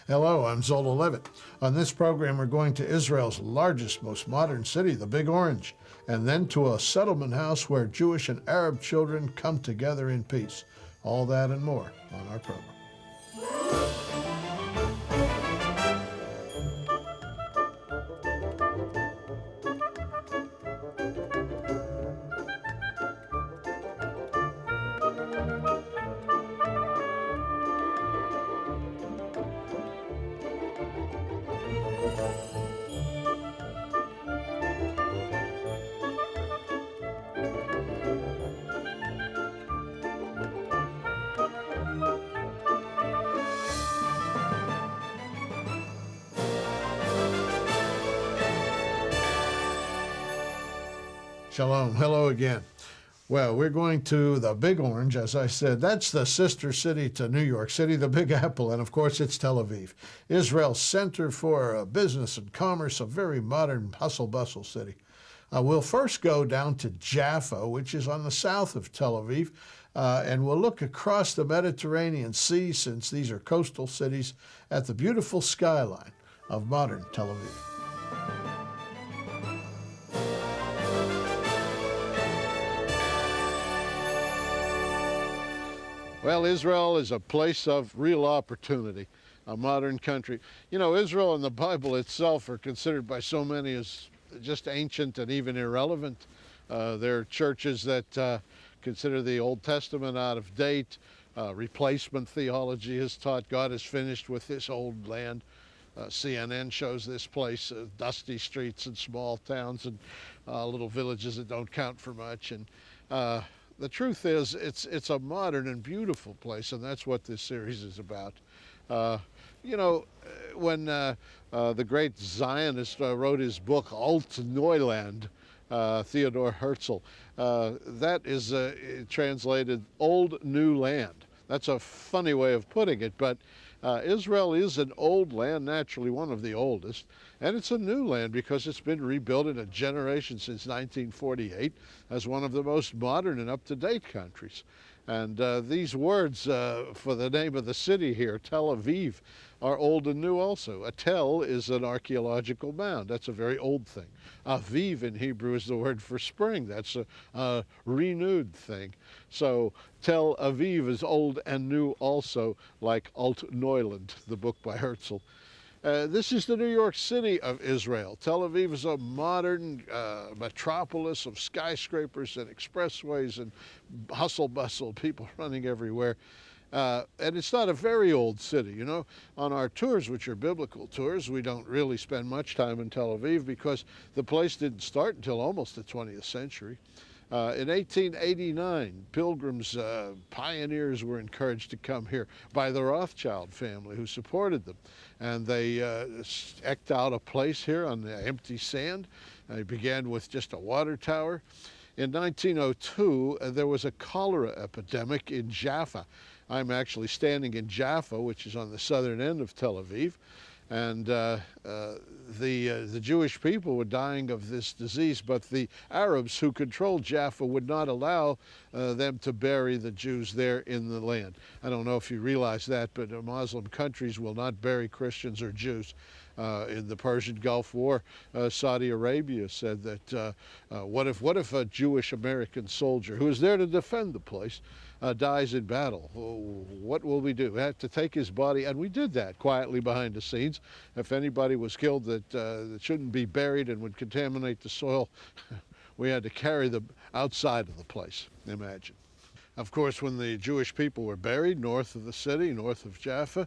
Hello, I'm Zola Levitt. On this program, we're going to Israel's largest, most modern city, the Big Orange, and then to a settlement house where Jewish and Arab children come together in peace. All that and more on our program. Shalom. Hello again. Well, we're going to the Big Orange, as I said. That's the sister city to New York City, the Big Apple, and of course it's Tel Aviv, Israel's center for business and commerce, a very modern hustle-bustle city. We'll first go down to Jaffa, which is on the south of Tel Aviv, and we'll look across the Mediterranean Sea, since these are coastal cities, at the beautiful skyline of modern Tel Aviv. Well, Israel is a place of real opportunity, a modern country. You know, Israel and the Bible itself are considered by so many as just ancient and even irrelevant. There are churches that consider the Old Testament out of date. Replacement theology is taught. God is finished with this old land. CNN shows this place, dusty streets and small towns and little villages that don't count for much. And the truth is, it's a modern and beautiful place, and that's what this series is about. You know, when the great Zionist wrote his book, Alt Neuland, Theodor Herzl, that is translated Old New Land. That's a funny way of putting it, but Israel is an old land, naturally one of the oldest, and it's a new land because it's been rebuilt in a generation since 1948 as one of the most modern and up-to-date countries. And these words for the name of the city here, Tel Aviv, are old and new also. A tel is an archaeological mound. That's a very old thing. Aviv in Hebrew is the word for spring. That's a renewed thing. So Tel Aviv is old and new also, like Alt Neuland, the book by Herzl. This is the New York City of Israel. Tel Aviv is a modern metropolis of skyscrapers and expressways and hustle-bustle, people running everywhere. And it's not a very old city. You know, on our tours, which are biblical tours, we don't really spend much time in Tel Aviv because the place didn't start until almost the 20th century. In 1889, pilgrims, pioneers were encouraged to come here by the Rothschild family who supported them. And they eked out a place here on the empty sand. They began with just a water tower. In 1902, there was a cholera epidemic in Jaffa. I'm actually standing in Jaffa, which is on the southern end of Tel Aviv. And the Jewish people were dying of this disease, but the Arabs who controlled Jaffa would not allow them to bury the Jews there in the land. I don't know if you realize that, but Muslim countries will not bury Christians or Jews. In the Persian Gulf War, Saudi Arabia said that what if a Jewish American soldier who is there to defend the place dies in battle? What will we do? We have to take his body, and we did that quietly behind the scenes. If anybody was killed that shouldn't be buried and would contaminate the soil, we had to carry them outside of the place, imagine. Of course, when the Jewish people were buried north of the city, north of Jaffa,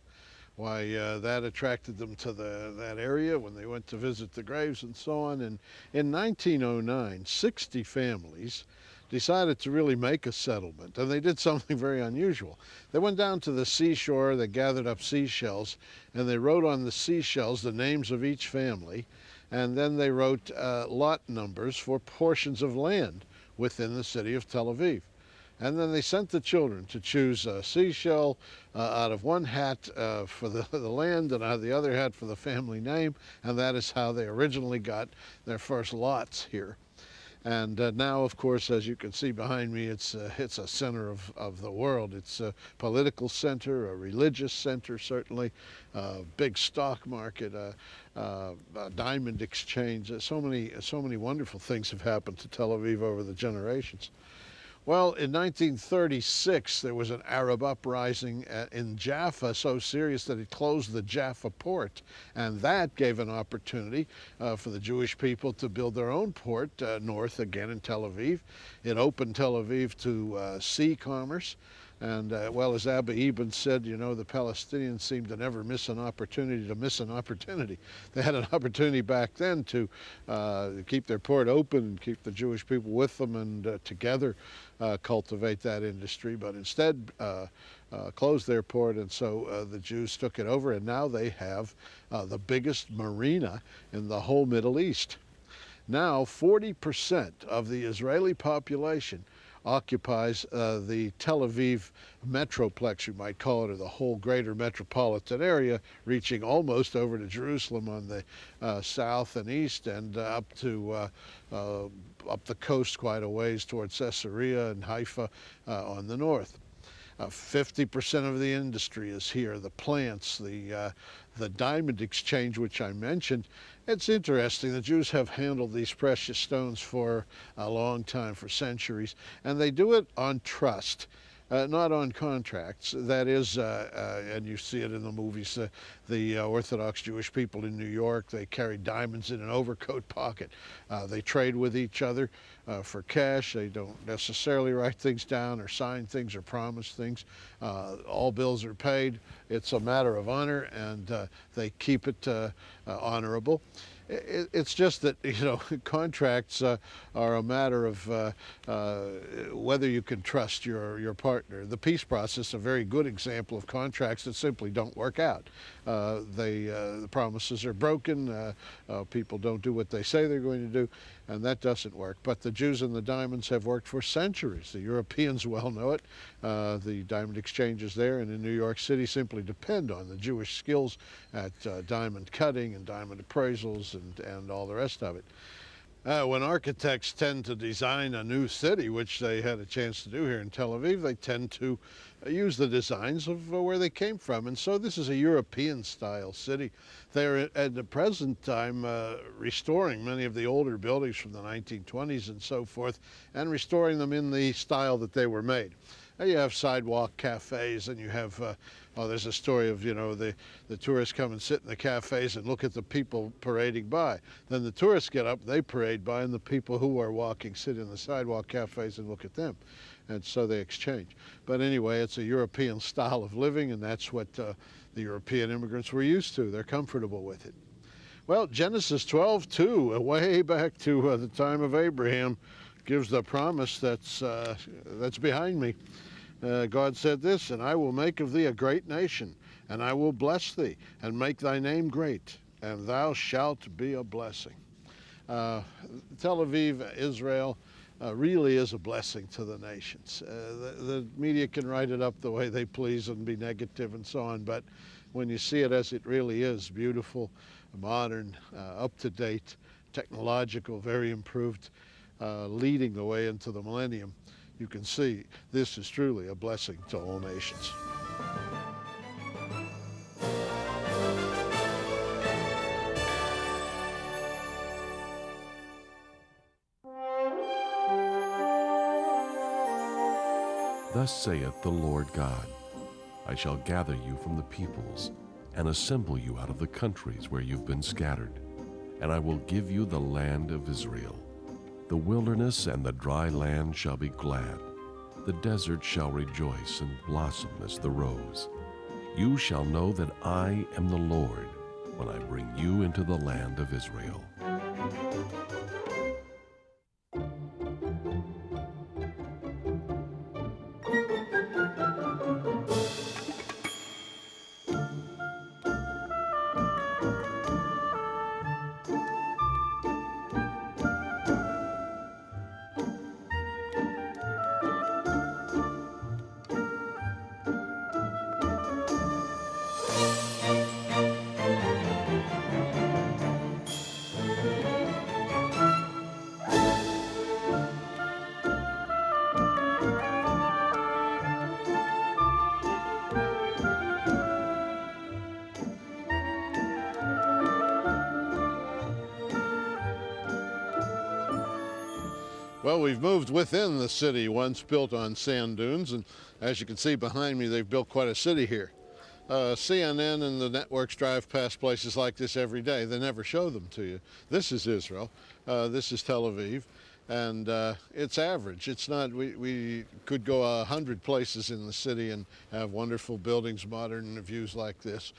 why, that attracted them to that area when they went to visit the graves and so on. And in 1909, 60 families decided to really make a settlement, and they did something very unusual. They went down to the seashore, they gathered up seashells, and they wrote on the seashells the names of each family, and then they wrote lot numbers for portions of land within the city of Tel Aviv. And then they sent the children to choose a seashell out of one hat for the land and out of the other hat for the family name, and that is how they originally got their first lots here. And now, of course, as you can see behind me, it's a center of the world. It's a political center, a religious center, certainly, big stock market, a diamond exchange. So many wonderful things have happened to Tel Aviv over the generations. Well, in 1936, there was an Arab uprising in Jaffa so serious that it closed the Jaffa port. And that gave an opportunity for the Jewish people to build their own port north again in Tel Aviv. It opened Tel Aviv to sea commerce. And well, as Abba Eban said, you know, the Palestinians seem to never miss an opportunity to miss an opportunity. They had an opportunity back then to keep their port open and keep the Jewish people with them and together cultivate that industry, but instead closed their port, and so the Jews took it over, and now they have the biggest marina in the whole Middle East. Now 40% of the Israeli population occupies the Tel Aviv metroplex, you might call it, or the whole greater metropolitan area, reaching almost over to Jerusalem on the south and east, and up the coast quite a ways towards Caesarea and Haifa on the north. 50% of the industry is here, the plants, the diamond exchange, which I mentioned. It's interesting, the Jews have handled these precious stones for a long time, for centuries, and they do it on trust. Not on contracts. That is, and you see it in the movies, the Orthodox Jewish people in New York, they carry diamonds in an overcoat pocket. They trade with each other for cash. They don't necessarily write things down or sign things or promise things. All bills are paid. It's a matter of honor, and they keep it honorable. It's just that, you know, contracts are a matter of whether you can trust your partner. The peace process is a very good example of contracts that simply don't work out. The promises are broken, people don't do what they say they're going to do, and that doesn't work. But the Jews and the diamonds have worked for centuries. The Europeans well know it. The diamond exchanges there and in New York City simply depend on the Jewish skills at diamond cutting and diamond appraisals and all the rest of it. When architects tend to design a new city, which they had a chance to do here in Tel Aviv, they tend to use the designs of where they came from. And so this is a European-style city. They're at the present time restoring many of the older buildings from the 1920s and so forth, and restoring them in the style that they were made. You have sidewalk cafes, and you have, there's a story of, you know, the tourists come and sit in the cafes and look at the people parading by. Then the tourists get up, they parade by, and the people who are walking sit in the sidewalk cafes and look at them. And so they exchange. But anyway, it's a European style of living, and that's what the European immigrants were used to. They're comfortable with it. Well, Genesis 12:2, way back to the time of Abraham, gives the promise that's behind me. God said this, "And I will make of thee a great nation, and I will bless thee, and make thy name great, and thou shalt be a blessing." Tel Aviv, Israel, really is a blessing to the nations. The media can write it up the way they please and be negative and so on, but when you see it as it really is, beautiful, modern, up-to-date, technological, very improved, leading the way into the millennium, you can see this is truly a blessing to all nations. Thus saith the Lord God, I shall gather you from the peoples, and assemble you out of the countries where you've been scattered, and I will give you the land of Israel. The wilderness and the dry land shall be glad. The desert shall rejoice and blossom as the rose. You shall know that I am the Lord when I bring you into the land of Israel. Well, we've moved within the city once built on sand dunes, and as you can see behind me, they've built quite a city here. CNN and the networks drive past places like this every day. They never show them to you. This is Israel. This is Tel Aviv. And it's average. It's not, we could go 100 places in the city and have wonderful buildings, modern views like this.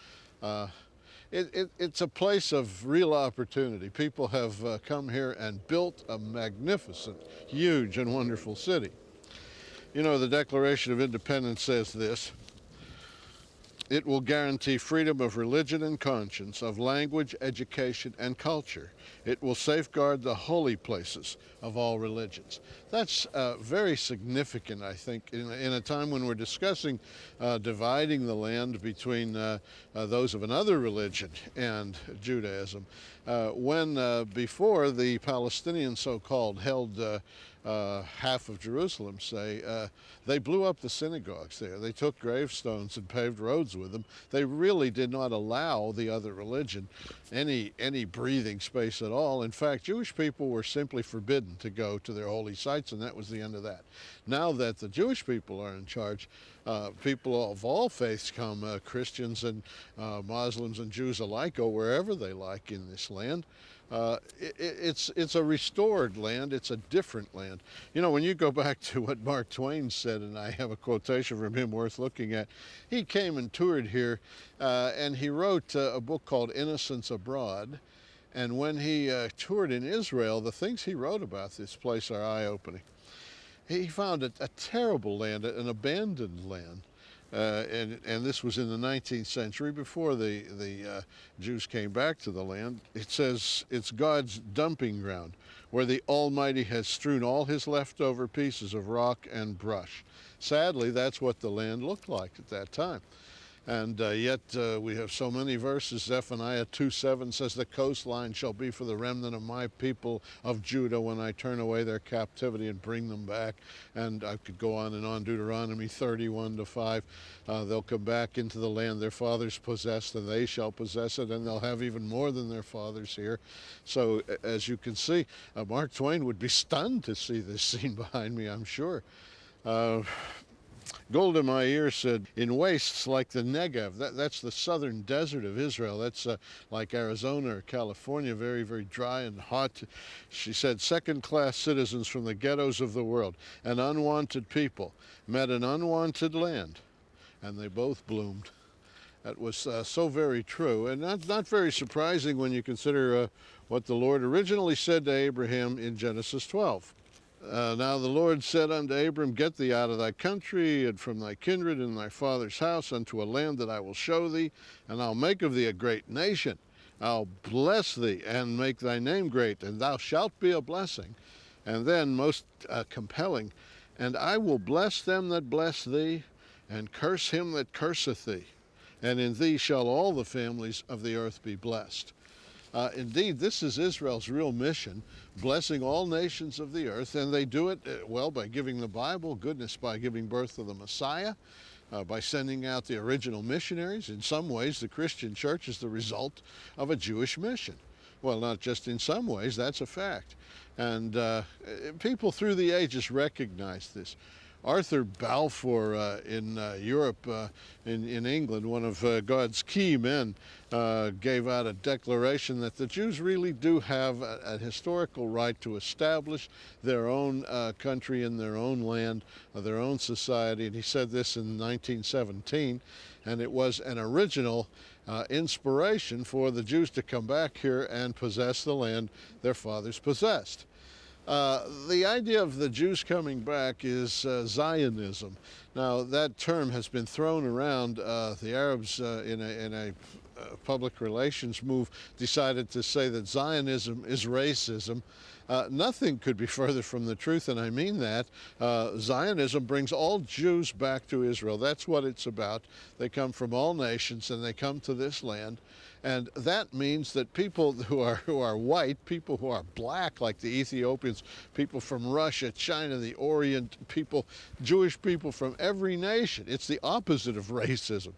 It's a place of real opportunity. People have come here and built a magnificent, huge, and wonderful city. You know, the Declaration of Independence says this: it will guarantee freedom of religion and conscience, of language, education, and culture. It will safeguard the holy places of all religions. That's very significant, I think, in a time when we're discussing dividing the land between those of another religion and Judaism. When before the Palestinians, so-called, held half of Jerusalem, say, they blew up the synagogues there. They took gravestones and paved roads with them. They really did not allow the other religion any breathing space at all. In fact, Jewish people were simply forbidden to go to their holy sites, and that was the end of that. Now that the Jewish people are in charge, people of all faiths come, Christians and Muslims and Jews alike, go wherever they like in this land. It's a restored land. It's a different land. You know, when you go back to what Mark Twain said, and I have a quotation from him worth looking at, he came and toured here, and he wrote a book called Innocents Abroad. And when he toured in Israel, the things he wrote about this place are eye-opening. He found a terrible land, an abandoned land. And this was in the 19th century, before the Jews came back to the land. It says it's God's dumping ground, where the Almighty has strewn all his leftover pieces of rock and brush. Sadly, that's what the land looked like at that time. And yet we have so many verses. Zephaniah 2:7 says, the coastline shall be for the remnant of my people of Judah when I turn away their captivity and bring them back. And I could go on and on. Deuteronomy 31:5, they'll come back into the land their fathers possessed, and they shall possess it, and they'll have even more than their fathers here. So as you can see, Mark Twain would be stunned to see this scene behind me, I'm sure. Golda Meir said, in wastes like the Negev, that's the southern desert of Israel, that's like Arizona or California, very, very dry and hot. She said, second-class citizens from the ghettos of the world, an unwanted people, met an unwanted land, and they both bloomed. That was so very true, and not very surprising when you consider what the Lord originally said to Abraham in Genesis 12. Now the Lord said unto Abram, get thee out of thy country, and from thy kindred and thy father's house, unto a land that I will show thee, and I'll make of thee a great nation. I'll bless thee, and make thy name great, and thou shalt be a blessing. And then, most compelling, and I will bless them that bless thee, and curse him that curseth thee. And in thee shall all the families of the earth be blessed. Indeed, this is Israel's real mission, blessing all nations of the earth, and they do it, well, by giving the Bible, goodness, by giving birth to the Messiah, by sending out the original missionaries. In some ways, the Christian church is the result of a Jewish mission. Well, not just in some ways, that's a fact. And people through the ages recognize this. Arthur Balfour in Europe, in England, one of God's key men, gave out a declaration that the Jews really do have a historical right to establish their own country in their own land, their own society. And he said this in 1917, and it was an original inspiration for the Jews to come back here and possess the land their fathers possessed. The idea of the Jews coming back is Zionism. Now, that term has been thrown around. The Arabs, in a public relations move, decided to say that Zionism is racism. Nothing could be further from the truth, and I mean that. Zionism brings all Jews back to Israel. That's what it's about. They come from all nations, and they come to this land. And that means that people who are white, people who are black, like the Ethiopians, people from Russia, China, the Orient, people, Jewish people from every nation, it's the opposite of racism.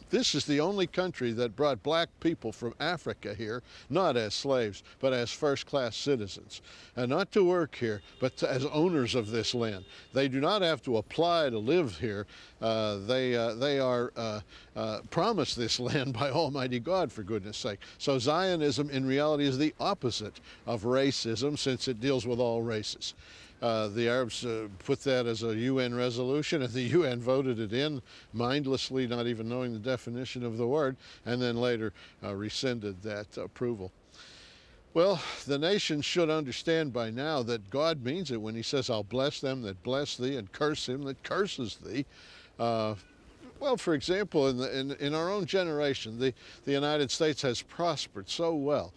This is the only country that brought black people from Africa here, not as slaves, but as first-class citizens, and not to work here, but as owners of this land. They do not have to apply to live here. They are promised this land by Almighty God, for goodness sake. So Zionism in reality is the opposite of racism, since it deals with all races. The Arabs put that as a UN resolution, and the UN voted it in mindlessly, not even knowing the definition of the word, and then later rescinded that approval. Well, the nation should understand by now that God means it when he says, I'll bless them that bless thee and curse him that curses thee. Well, for example, in our own generation, the United States has prospered so well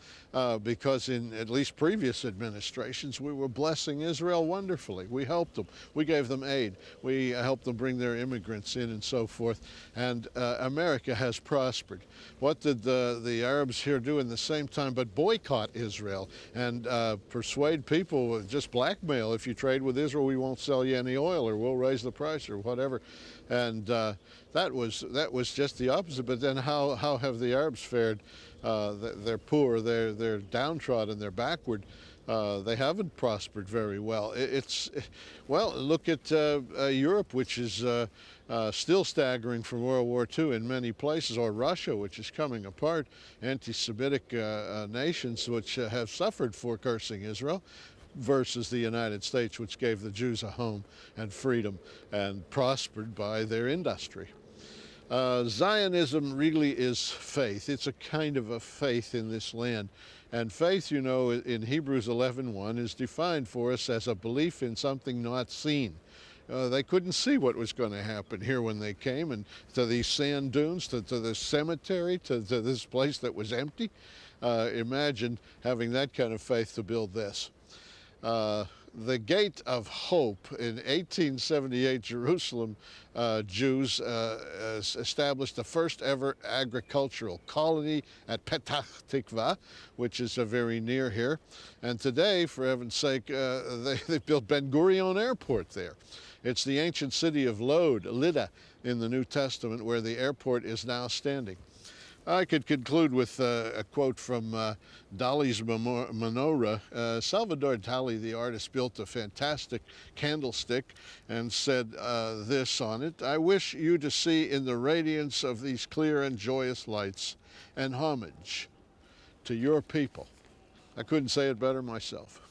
because in at least previous administrations, we were blessing Israel wonderfully. We helped them. We gave them aid. We helped them bring their immigrants in and so forth. And America has prospered. What did the Arabs here do in the same time but boycott Israel and persuade people, just blackmail, if you trade with Israel, we won't sell you any oil, or we'll raise the price, or whatever. And that was just the opposite. But then how have the Arabs fared? They're poor, they're downtrodden, they're backward. They haven't prospered very well. Well, look at Europe, which is still staggering from World War II in many places, or Russia, which is coming apart, anti-Semitic nations which have suffered for cursing Israel, versus the United States, which gave the Jews a home and freedom and prospered by their industry. Zionism really is faith. It's a kind of a faith in this land. And faith, you know, in Hebrews 11:1 is defined for us as a belief in something not seen. They couldn't see what was going to happen here when they came, and to these sand dunes, to the cemetery, to this place that was empty. Imagine having that kind of faith to build this. The Gate of Hope in 1878, Jerusalem Jews established the first ever agricultural colony at Petach Tikva, which is very near here. And today, for heaven's sake, they built Ben Gurion Airport there. It's the ancient city of Lydda in the New Testament, where the airport is now standing. I could conclude with a quote from Dali's menorah. Salvador Dali, the artist, built a fantastic candlestick and said this on it: "I wish you to see in the radiance of these clear and joyous lights an homage to your people." I couldn't say it better myself.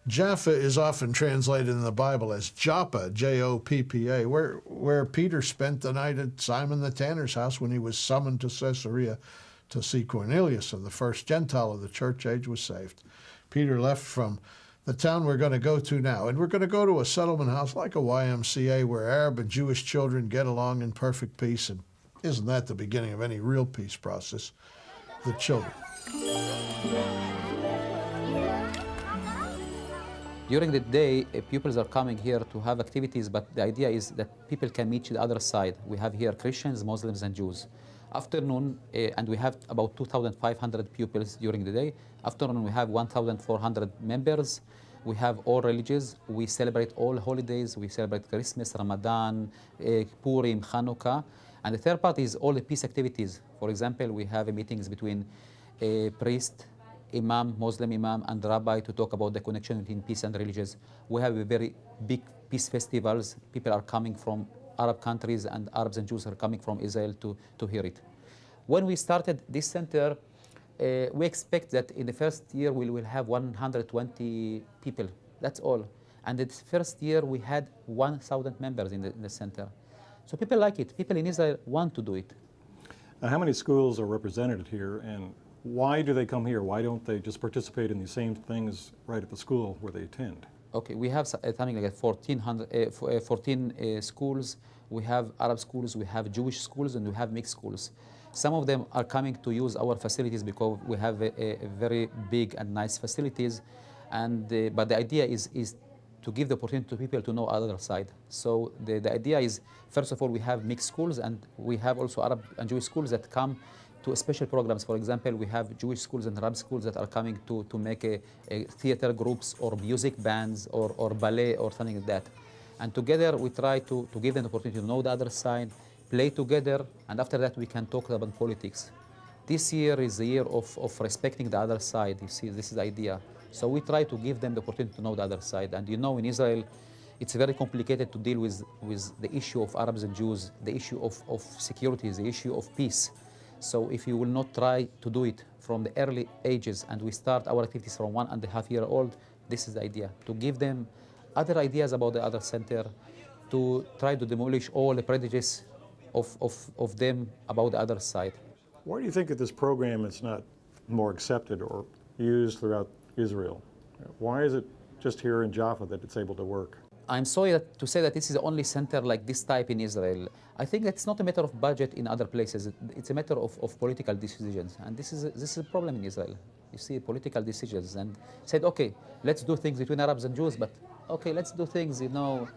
Jaffa is often translated in the Bible as Joppa, J-O-P-P-A, where Peter spent the night at Simon the tanner's house when he was summoned to Caesarea to see Cornelius, and the first Gentile of the church age was saved. Peter left from the town we're going to go to now, and we're going to go to a settlement house like a YMCA where Arab and Jewish children get along in perfect peace, and isn't that the beginning of any real peace process? The children. During the day, pupils are coming here to have activities, but the idea is that people can meet the other side. We have here Christians, Muslims, and Jews. Afternoon, and we have about 2,500 pupils during the day. Afternoon, we have 1,400 members. We have all religions. We celebrate all holidays. We celebrate Christmas, Ramadan, Purim, Hanukkah. And the third part is all the peace activities. For example, we have meetings between a priest, imam, Muslim imam, and rabbi to talk about the connection between peace and religions. We have a very big peace festivals. People are coming from Arab countries, and Arabs and Jews are coming from Israel to hear it. When we started this center, we expect that in the first year we will have 120 people. That's all. And the first year we had 1,000 members in the center. So people like it. People in Israel want to do it. How many schools are represented here, and why do they come here? Why don't they just participate in the same things right at the school where they attend? Okay, we have something like 14 schools. We have Arab schools, we have Jewish schools, and we have mixed schools. Some of them are coming to use our facilities because we have a very big and nice facilities. And but the idea is to give the opportunity to people to know other side. So the idea is, first of all, we have mixed schools, and we have also Arab and Jewish schools that come to special programs. For example, we have Jewish schools and Arab schools that are coming to make a theater groups or music bands or ballet or something like that. And together we try to give them the opportunity to know the other side, play together, and after that we can talk about politics. This year is the year of respecting the other side. You see, this is the idea. So we try to give them the opportunity to know the other side. And you know, in Israel, it's very complicated to deal with the issue of Arabs and Jews, the issue of security, the issue of peace. So if you will not try to do it from the early ages, and we start our activities from 1.5 years old, this is the idea, to give them other ideas about the other center, to try to demolish all the prejudices of them about the other side. Why do you think that this program is not more accepted or used throughout Israel? Why is it just here in Jaffa that it's able to work? I'm sorry to say that this is the only center like this type in Israel. I think it's not a matter of budget in other places. It's a matter of political decisions. And this is a problem in Israel. You see political decisions and said, okay, let's do things between Arabs and Jews, but okay, let's do things, you know,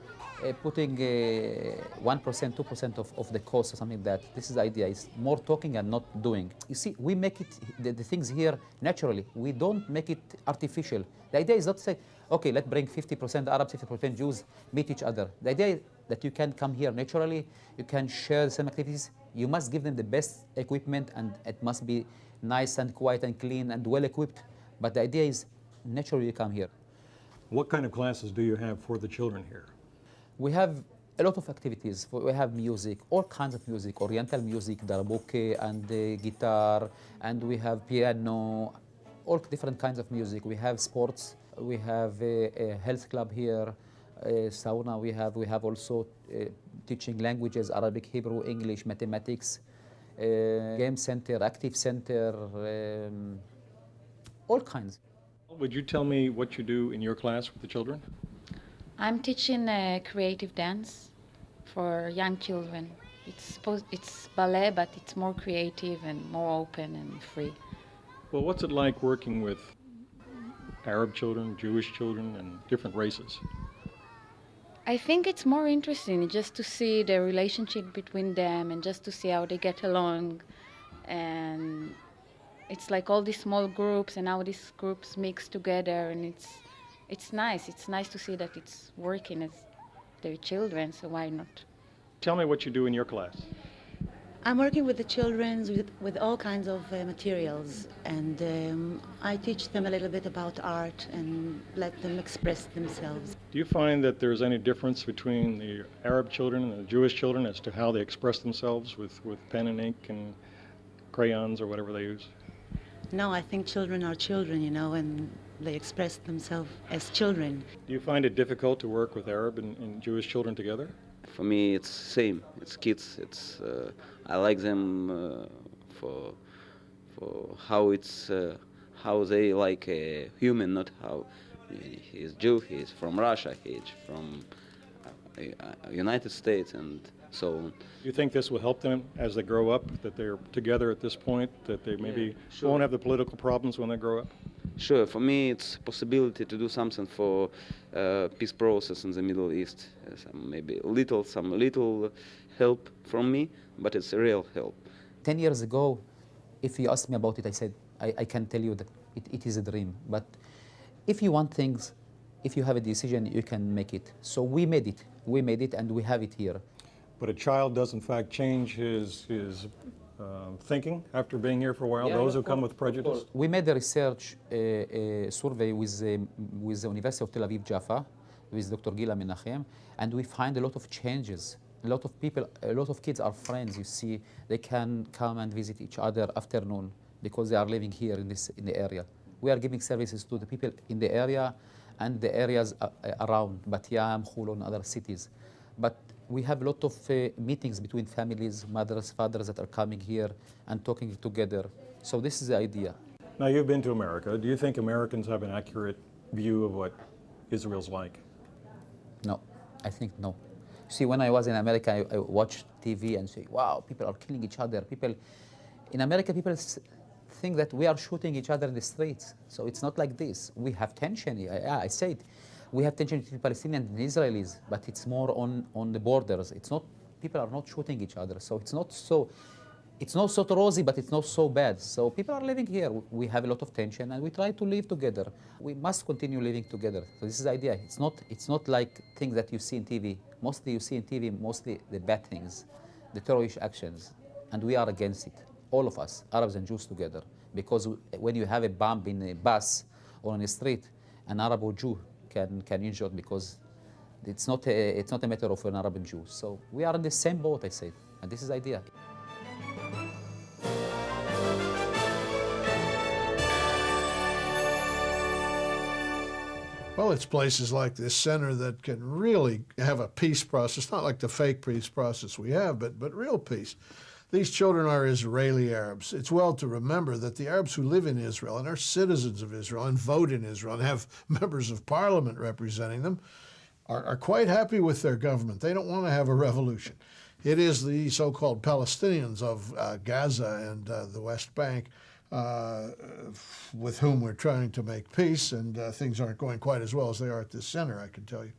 putting 1%, 2% of the cost or something like that. This is the idea. It's more talking and not doing. You see, we make it, the things here naturally. We don't make it artificial. The idea is not to say, okay, let's bring 50% Arabs, 50% Jews, meet each other. The idea is that you can come here naturally, you can share the same activities. You must give them the best equipment, and it must be nice and quiet and clean and well equipped. But the idea is naturally you come here. What kind of classes do you have for the children here? We have a lot of activities. We have music, all kinds of music, Oriental music, darbuke and guitar, and we have piano, all different kinds of music. We have sports, we have a health club here, sauna. We have also teaching languages, Arabic, Hebrew, English, mathematics, game center, active center, all kinds. Would you tell me what you do in your class with the children? I'm teaching creative dance for young children. It's ballet, but it's more creative and more open and free. Well, what's it like working with Arab children, Jewish children, and different races? I think it's more interesting just to see the relationship between them and just to see how they get along. And it's like all these small groups and how these groups mix together, and it's nice. It's nice to see that it's working as their children, so why not? Tell me what you do in your class. I'm working with the children with all kinds of materials, and I teach them a little bit about art and let them express themselves. Do you find that there's any difference between the Arab children and the Jewish children as to how they express themselves with pen and ink and crayons or whatever they use? No, I think children are children, you know, and they express themselves as children. Do you find it difficult to work with Arab and Jewish children together? For me, it's same. It's kids. It's I like them for how they like a human, not how he's Jew. He's from Russia. He's from United States, and so on. Do you think this will help them as they grow up? That they're together at this point? That they maybe sure. won't have the political problems when they grow up? Sure. For me, it's a possibility to do something for peace process in the Middle East. Some little help from me, but it's a real help. 10 years ago, if you asked me about it, I said, I can tell you that it is a dream. But if you want things, if you have a decision, you can make it. So we made it. We made it, and we have it here. But a child does, in fact, change his thinking after being here for a while, those who come with prejudice? We made a research survey with the University of Tel Aviv, Jaffa, with Dr. Gila Menachem, and we find a lot of changes. A lot of people, a lot of kids are friends, you see. They can come and visit each other afternoon because they are living here in the area. We are giving services to the people in the area and the areas around, Bat Yam, Hulon, other cities. But we have a lot of meetings between families, mothers, fathers that are coming here and talking together. So this is the idea. Now, you've been to America. Do you think Americans have an accurate view of what Israel's like? No, I think no. See, when I was in America, I watched TV and say, wow, people are killing each other. In America, people think that we are shooting each other in the streets. So it's not like this. We have tension. I said, we have tension between Palestinians and Israelis, but it's more on the borders. It's not, people are not shooting each other. So it's not so, it's not so rosy, but it's not so bad. So people are living here. We have a lot of tension, and we try to live together. We must continue living together. So this is the idea. It's not like things that you see in TV. Mostly you see in TV, mostly the bad things, the terrorist actions, and we are against it. All of us, Arabs and Jews together. Because when you have a bomb in a bus or on a street, an Arab or Jew can injure because it's not a matter of an Arab and Jew. So we are in the same boat, I say, and this is the idea. Well, it's places like this center that can really have a peace process, not like the fake peace process we have, but real peace. These children are Israeli Arabs. It's well to remember that the Arabs who live in Israel and are citizens of Israel and vote in Israel and have members of parliament representing them are quite happy with their government. They don't want to have a revolution. It is the so-called Palestinians of Gaza and the West Bank with whom we're trying to make peace, and things aren't going quite as well as they are at this center, I can tell you.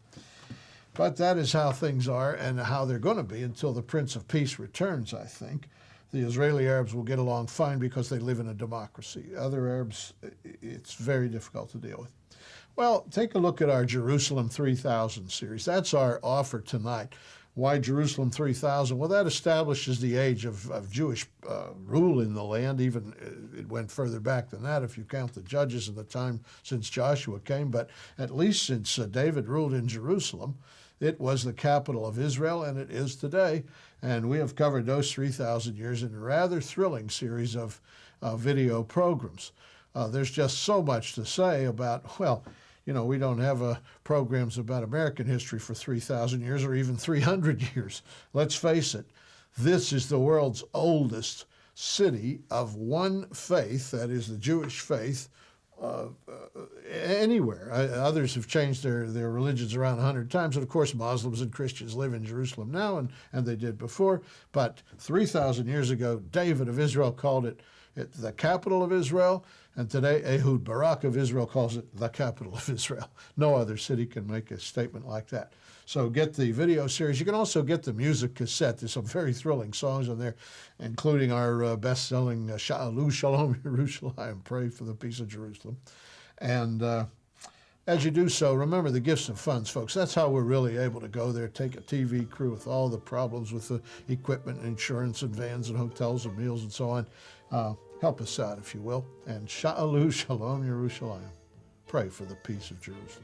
But that is how things are and how they're going to be until the Prince of Peace returns, I think. The Israeli Arabs will get along fine because they live in a democracy. Other Arabs, it's very difficult to deal with. Well, take a look at our Jerusalem 3000 series. That's our offer tonight. Why Jerusalem 3000? Well, that establishes the age of Jewish rule in the land. Even it went further back than that if you count the judges and the time since Joshua came. But at least since David ruled in Jerusalem, it was the capital of Israel, and it is today. And we have covered those 3,000 years in a rather thrilling series of video programs. There's just so much to say about, well, you know, we don't have programs about American history for 3,000 years or even 300 years. Let's face it, this is the world's oldest city of one faith, that is the Jewish faith, anywhere. Others have changed their religions around 100 times, and of course Muslims and Christians live in Jerusalem now, and they did before. But 3,000 years ago, David of Israel called it the capital of Israel, and today Ehud Barak of Israel calls it the capital of Israel. No other city can make a statement like that. So get the video series. You can also get the music cassette. There's some very thrilling songs on there, including our best-selling Sha'alu Shalom Yerushalayim, Pray for the Peace of Jerusalem. And as you do so, remember the gifts and funds, folks. That's how we're really able to go there, take a TV crew with all the problems with the equipment and insurance and vans and hotels and meals and so on. Help us out, if you will. And Sha'alu Shalom Yerushalayim. Pray for the peace of Jerusalem.